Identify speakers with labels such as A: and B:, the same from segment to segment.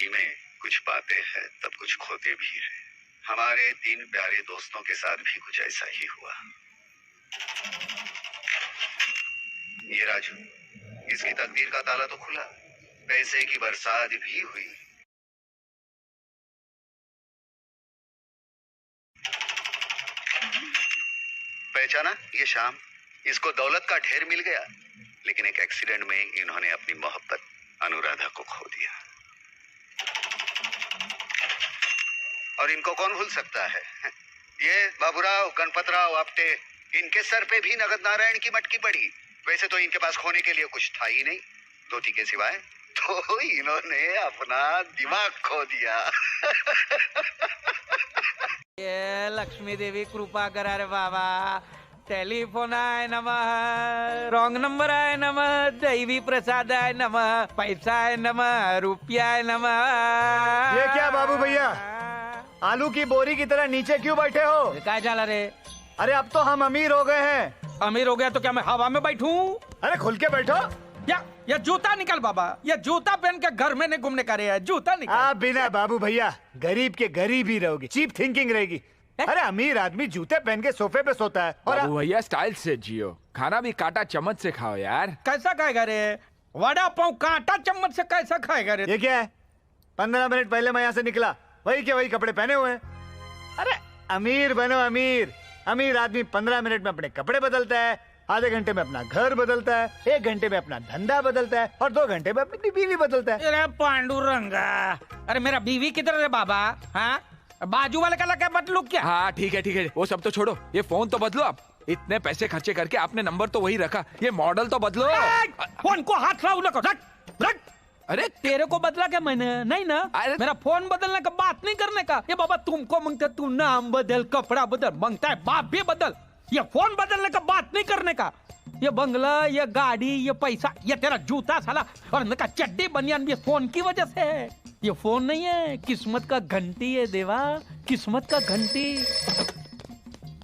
A: जिंदगी में कुछ पाते हैं तब कुछ खोते भी हैं। हमारे 3 प्यारे दोस्तों के साथ भी कुछ ऐसा ही हुआ। ये राजू, इसकी तकदीर का ताला तो खुला, पैसे की बरसात भी हुई। पहचाना ये शाम? इसको दौलत का ढेर मिल गया, लेकिन एक एक्सीडेंट में इन्होंने अपनी मोहब्बत अनुराधा को खो दिया। और इनको कौन भूल सकता है? ये बाबूराव, गणपतराव, आपटे, इनके सर पे भी नगद नारायण की मटकी पड़ी। वैसे तो इनके पास खोने के लिए कुछ था ही नहीं, धोती के सिवाय, तो इन्होंने अपना दिमाग खो दिया।
B: ये लक्ष्मी देवी कृपा करा रे बाबा। टेलीफोन आहे नमः, रॉन्ग नंबर आहे नमः, दैवी प्रसाद आहे नमः, पैसा आहे नमः, रुपया आहे नमः।
C: ये क्या बाबू भैया, आलू की बोरी की तरह नीचे क्यों बैठे हो?
B: क्या चला रे?
C: अरे अब तो हम अमीर हो गए हैं।
B: अमीर हो गया तो क्या मैं हवा में बैठूं?
C: अरे खुल के बैठो।
B: या जूता निकल बाबा, ये जूता पहन के घर में नहीं घूमने का रहे, जूता निकल।
C: आप बिना बाबू भैया गरीब के गरीब ही रहोगे, चीप थिंकिंग रहेगी। अरे अमीर आदमी जूते पहन के सोफे पे सोता है। और
D: बाबू भैया स्टाइल से जियो, खाना भी कांटा चम्मच से खाओ यार।
B: कैसा खाएगा रे? वड़ा पाव कांटा चम्मच से कैसा खाएगा रे?
C: ये क्या है? 15 मिनट पहले मैं यहाँ से निकला, वही के वही कपड़े पहने हुए हैं। अरे अमीर बनो अमीर। अमीर आदमी 15 मिनट में अपने कपड़े बदलता है, आधे घंटे में अपना घर बदलता है, 1 घंटे में अपना धंधा बदलता है, और 2 घंटे में अपनी बीवी बदलता है।
B: अरे पांडुरंगा, अरे मेरा बीवी किधर है बाबा? हाँ, बाजू वाले का लगा बदलू क्या?
D: हाँ ठीक है, वो सब तो छोड़ो, ये फोन तो बदलो आप। इतने पैसे खर्चे करके आपने नंबर तो वही रखा, ये मॉडल तो बदलो।
B: फोन को हाथ लाओ, रख।
D: अरे
B: तेरे को बदला क्या मैंने? नहीं ना, मेरा फोन बदलने का बात नहीं करने का। ये बाबा तुमको मांगता, तू नाम बदल, कपड़ा बदल, मांगता है बाप भी बदल। ये फोन बदलने का बात नहीं करने का। ये बंगला, ये गाड़ी, ये पैसा, ये तेरा जूता साला और इनका चड्डी बनियान भी फोन की वजह से है। ये फोन नहीं है, किस्मत का घंटी है देवा, किस्मत का घंटी।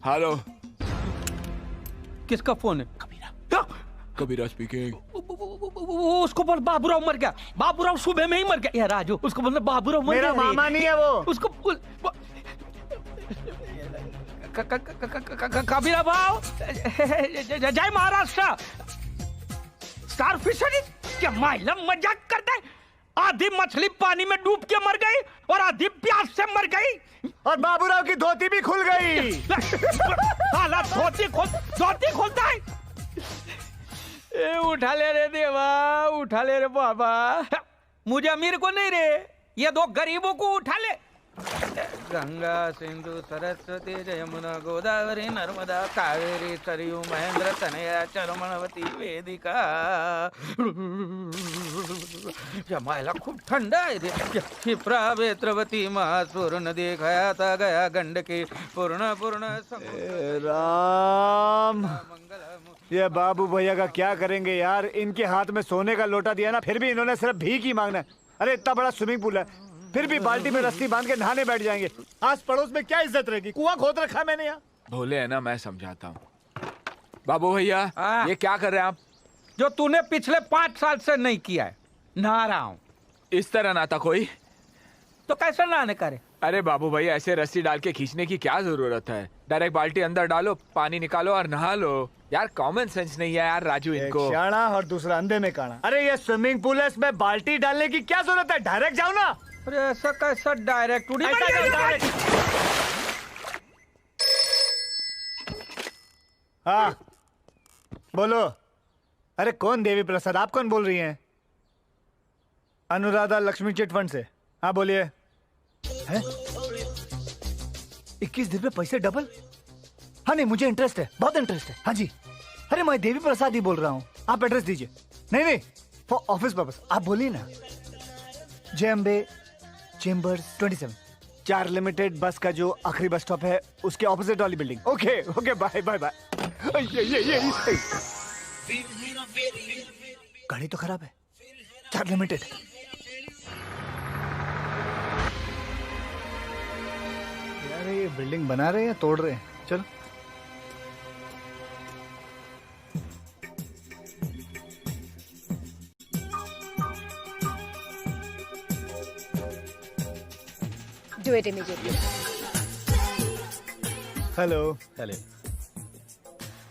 D: हेलो,
B: किसका फोन है?
D: कबीरा स्पीकिंग।
B: उसको बोल बाबूराव मर गया, बाबूराव सुबह में ही मर गया। यार राजू, उसको बोल बाबूराव मर गया।
C: मेरा मामा नहीं है वो।
B: उसको कबीरा भाव, जय महाराष्ट्र। स्टार फिशरी क्या माइला मजाक करता है? आधी मछली पानी में डूब के मर गई और आधी प्यास से मर गई,
C: और बाबूराव की धोती भी खुल गई।
B: धोती खोलता है। उठा ले रे देवा, उठा ले रे बाबा। मुझे अमीर को नहीं रे, ये 2 गरीबों को उठा ले। गंगा सिंधु सरस्वती जयमुना गोदावरी नर्मदा कावेरी सरयू महेंद्र तनया चरमणवती वेदिका। जमायला खूप थंड आहे रे। क्षिप्रा वेत्रवती महासूर नदी खयाता गया गंडकी पूर्ण
C: राम, ये बाबू भैया का क्या करेंगे यार? इनके हाथ में सोने का लोटा दिया ना, फिर भी इन्होंने सिर्फ भीख ही मांगना है। अरे इतना बड़ा स्विमिंग पूल है, फिर भी बाल्टी में रस्सी बांध के नहाने बैठ जाएंगे। आस पड़ोस में क्या इज्जत रहेगी? कुआं खोद रखा मैंने यहाँ।
D: भोले है ना, मैं समझाता हूँ। बाबू भैया ये क्या कर रहे हैं आप?
B: जो तूने पिछले 5 साल से नहीं किया है, नहा रहा हूँ।
D: इस तरह नहाता कोई?
B: तो कैसे नहाने करे?
D: अरे बाबू भैया, ऐसे रस्सी डाल के खींचने की क्या जरूरत है? डायरेक्ट बाल्टी अंदर डालो, पानी निकालो और नहा लो। यार कॉमन सेंस नहीं है यार राजू इनको।
C: एक शाना और दूसरा अंधे में काना। अरे ये स्विमिंग पूल है, इसमें बाल्टी डालने की क्या जरूरत है? डायरेक्ट जाओ ना।
B: अरे ऐसा कैसा डायरेक्ट?
C: हाँ बोलो। अरे कौन देवी प्रसाद? आप कौन बोल रही हैं? अनुराधा लक्ष्मी चिट फंड से। हाँ बोलिए। 21 दिन में पैसे डबल? हाँ नहीं, मुझे इंटरेस्ट है, बहुत इंटरेस्ट है। हाँ जी। अरे मैं देवी प्रसाद ही बोल रहा हूँ, आप एड्रेस दीजिए। नहीं, फॉर ऑफिस पर्पस। आप बोलिए ना। जय अम्बे चेम्बर्स 27 4 लिमिटेड बस का जो आखिरी बस स्टॉप है, उसके ऑपोजिट वाली building. Okay bye bye bye. गाड़ी तो खराब है, 4 लिमिटेड। यार ये बिल्डिंग बना रहे हैं या तोड़ रहे हैं? चलो।
E: Do it immediately.
C: Hello.
F: Hello.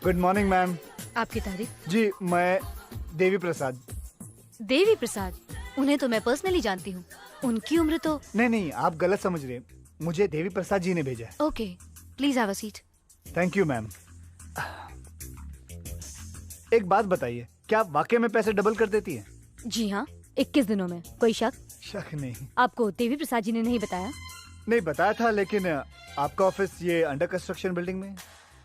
C: Good morning ma'am.
E: आपकी तारीफ?
C: जी मैं देवी प्रसाद।
E: देवी प्रसाद? उन्हें तो मैं पर्सनली जानती हूँ। उनकी उम्र तो।
C: नहीं आप गलत समझ रहे हैं, मुझे देवी प्रसाद जी ने भेजा है।
E: Okay, please have a seat.
C: Thank you ma'am. एक बात बताइए, क्या आप वाकई में पैसे डबल कर देती है?
E: जी हाँ, 21 दिनों में। कोई शक?
C: शक नहीं।
E: आपको देवी प्रसाद जी ने नहीं बताया?
C: नहीं बताया था, लेकिन आपका ऑफिस ये अंडर कंस्ट्रक्शन बिल्डिंग में है।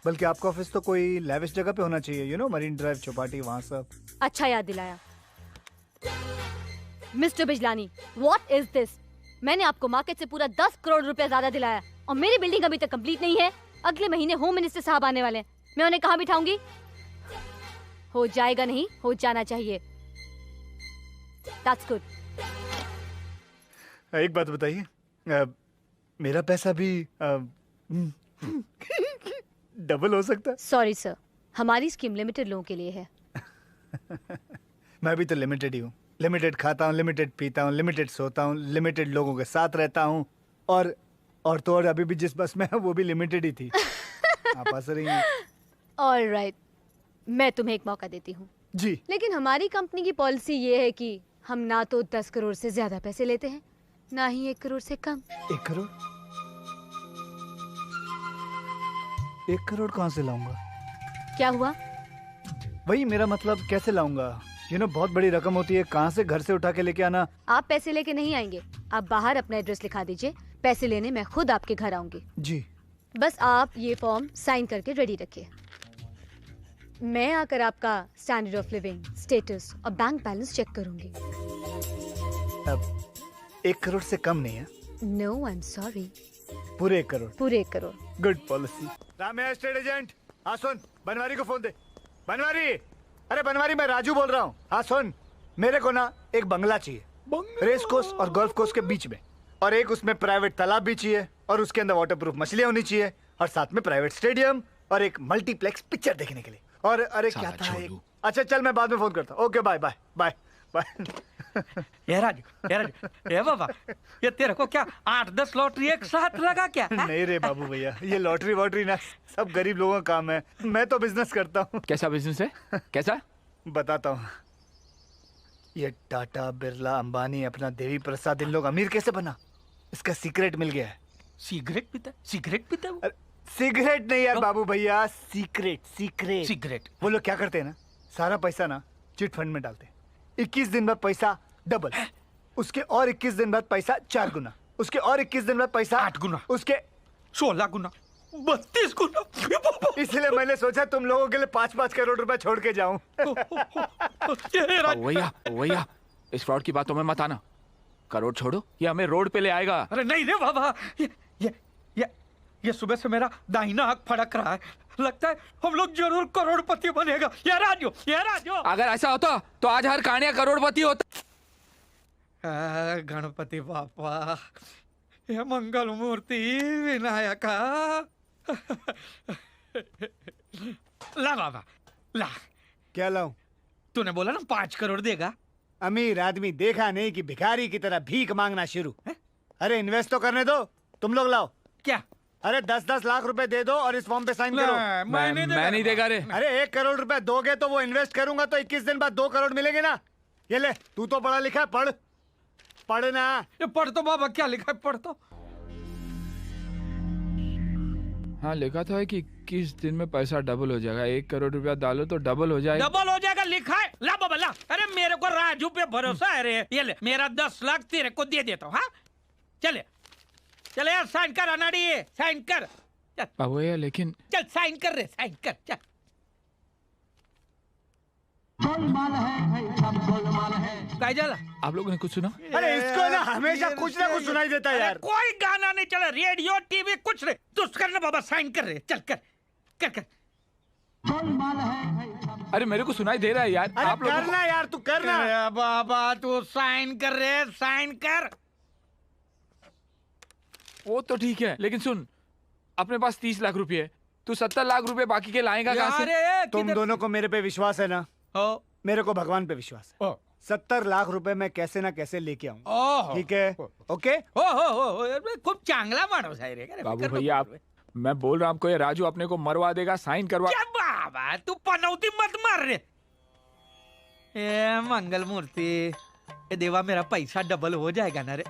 C: बल्कि आपका ऑफिस तो कोई लेविश जगह पे होना चाहिए, you know, marine drive, Chowpatty, वहाँ सब।
E: अच्छा याद दिलाया। Mister Bijlani, what is this? मैंने आपको मार्केट से पूरा 10 करोड़ रुपए ज्यादा दिलाया और मेरी बिल्डिंग अभी तक कंप्लीट नहीं है। अगले महीने होम मिनिस्टर साहब आने वाले हैं, मैं उन्हें कहाँ बिठाऊंगी? हो जाएगा नहीं, हो जाना चाहिए। That's good.
C: एक बात बताइए, मेरा पैसा भी डबल हो सकता है?
E: सॉरी सर, हमारी स्कीम लिमिटेड लोगों के लिए है।
C: मैं भी तो लिमिटेड ही हूँ। लिमिटेड खाता हूँ, लिमिटेड पीता हूँ, लिमिटेड सोता हूँ, लिमिटेड लोगों के साथ रहता हूँ, और तो और अभी भी जिस बस में है वो भी लिमिटेड ही थी। आप हंस रही हैं।
E: ऑलराइट, मैं तुम्हें एक मौका देती हूँ।
C: जी।
E: लेकिन हमारी कंपनी की पॉलिसी ये है कि हम ना तो 10 करोड़ से ज्यादा पैसे लेते हैं, ना ही 1 करोड़ से कम।
C: 1 करोड़? 1 करोड़ कहाँ से लाऊंगा?
E: क्या हुआ?
C: वही मेरा मतलब, कैसे लाऊंगा? बहुत बड़ी रकम होती है, कहाँ से घर से उठा के लेके आना?
E: आप पैसे लेके नहीं आएंगे, आप बाहर अपना एड्रेस लिखा दीजिए, पैसे लेने मैं खुद आपके घर आऊंगी।
C: जी।
E: बस आप ये फॉर्म साइन करके रेडी रखिए। मैं आकर आपका स्टैंडर्ड ऑफ लिविंग, स्टेटस और बैंक बैलेंस चेक करूंगी।
C: अब 1 करोड़ से कम नहीं है?
E: No, I am sorry.
C: पूरे 1 करोड़?
E: पूरे 1 crore.
C: Good policy. Ram estate agent, हाँ सुन, बनवारी को फोन दे। बनवारी, अरे बनवारी, मैं राजू बोल रहा हूँ। हाँ सुन, मेरे को ना एक बंगला चाहिए, रेस कोर्स और गोल्फ कोर्स के बीच में, और एक उसमें प्राइवेट तालाब भी चाहिए, और उसके अंदर वाटरप्रूफ मछलियाँ होनी चाहिए, और साथ में प्राइवेट स्टेडियम और एक मल्टीप्लेक्स पिक्चर देखने के लिए। और अरे क्या था एक... अच्छा चल, मैं बाद में फोन करता हूँ। Okay, bye bye bye bye.
B: ये राजू, ये बाबा, ये तेरे को क्या 8-10 लॉटरी एक साथ लगा क्या?
C: नहीं रे बाबू भैया, ये लॉटरी वॉटरी ना सब गरीब लोगों का काम है। मैं तो बिजनेस करता हूँ।
D: कैसा बिजनेस है? कैसा?
C: बताता हूँ। ये टाटा, बिरला, अंबानी, अपना देवी प्रसाद, इन लोग अमीर कैसे बना, इसका सीक्रेट मिल गया है।
B: सिगरेट पीता वो?
C: सिगरेट नहीं यार बाबू भैया, सीक्रेट। वो लोग क्या करते हैं ना, सारा पैसा ना चिट फंड में डालते हैं। 21 दिन बाद पैसा डबल, उसके और 21 दिन बाद पैसा 4 गुना, उसके और 21 दिन बाद पैसा
B: 8 गुना,
C: उसके
B: 16 गुना, 32 गुना।
C: इसलिए मैंने सोचा तुम लोगों के लिए 5-5 करोड़ रुपए छोड़ के जाऊं।
D: भैया, इस फ्रॉड की बातों में मत आना। करोड़ छोड़ो, ये हमें रोड पे ले आएगा।
B: अरे नहीं रे बाबा, ये सुबह से मेरा दाहिना आंख फड़क रहा है, लगता है हम लोग जरूर करोड़पति बनेगा। ये राजू,
D: अगर ऐसा होता तो आज हर कानिया करोड़पति होता।
B: गणपति बापा, ये मंगल मूर्ति विनायका। ला बाबा ला।
C: क्या लाऊं?
B: तूने बोला ना 5 करोड़ देगा।
C: अमीर आदमी देखा नहीं कि भिखारी की तरह भीख मांगना शुरू। अरे इन्वेस्ट तो करने दो, तुम लोग लाओ।
B: क्या?
C: अरे 10-10 लाख रुपए दे दो और इस फॉर्म पे साइन करो।
D: मैं नहीं देगा रे।
C: अरे 1 करोड़ रुपए दोगे तो वो इन्वेस्ट करूंगा तो 21 दिन बाद 2 करोड़ मिलेंगे ना। ये ले, तू तो पढ़ा लिखा, पढ़ ना।
B: ये पढ़ तो बाबा, क्या लिखा है? पढ़ तो।
D: हाँ, लिखा था कि 21 दिन में पैसा डबल हो जाएगा। 1 करोड़ रुपया डालो तो डबल हो जाएगा।
B: डबल हो जाएगा लिखा है। ला बाबा ला। अरे मेरे को राजू पे भरोसा है रे। ये ले, मेरा 10 लाख तेरे को दे देता हूँ। हाँ चले यार, साइन कर अनाड़ी, साइन कर।
D: अब ये लेकिन
B: चल साइन कर रे, साइन कर चल। काय जाला?
D: आप लोगों ने कुछ सुना?
C: अरे इसको ना हमेशा कुछ ना कुछ सुनाई देता है यार।
B: कोई गाना नहीं चला, रेडियो टीवी कुछ नहीं। तू करना बाबा, साइन कर रहे। चल कर।
D: अरे मेरे को सुनाई दे रहा है यार।
C: अरे
D: आप लोग
C: करना यार, तू करना।
B: अरे बाबा तू साइन कर रहे, साइन कर।
D: वो तो ठीक है, लेकिन सुन, अपने पास 30 लाख रुपए, तू 70 लाख रुपए बाकी के लाएगा कहाँ से?
C: तुम दोनों को मेरे पे विश्वास है ना?
B: ओ,
C: मेरे को भगवान पे विश्वास है। 70 लाख रुपए मैं कैसे ना कैसे लेके आऊँ,
B: ओहो
C: ठीक है? ओके?
B: हो खूप चांगला माणूस आहे रे. काय
D: बाबू
B: फिकर
D: भैया
B: नको
D: आप मैं बोल रहा हूँ आपको, ये राजू अपने को मरवा देगा, साइन करवा.
B: क्या बाबा तू पनौती मत मार रे. ए मंगल मूर्ति, ए देवा मेरा पैसा डबल हो जाएगा ना रे.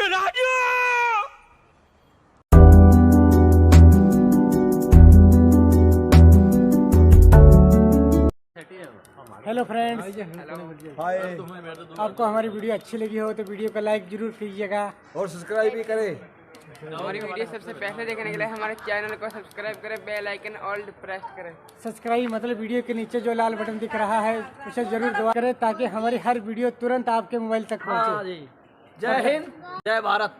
B: राजू
F: हेलो फ्रेंड्स,
C: हाय.
F: आपको हमारी वीडियो अच्छी लगी हो तो वीडियो को लाइक जरूर कीजिएगा
C: और सब्सक्राइब भी करें.
G: हमारी वीडियो सबसे पहले देखने के लिए हमारे चैनल को सब्सक्राइब करें, बेल आइकन ऑल प्रेस करें.
F: सब्सक्राइब मतलब वीडियो के नीचे जो लाल बटन दिख रहा है उसे जरूर दबा करें ताकि हमारी हर वीडियो तुरंत आपके मोबाइल तक पहुंचे.
H: जय हिंद, जय भारत.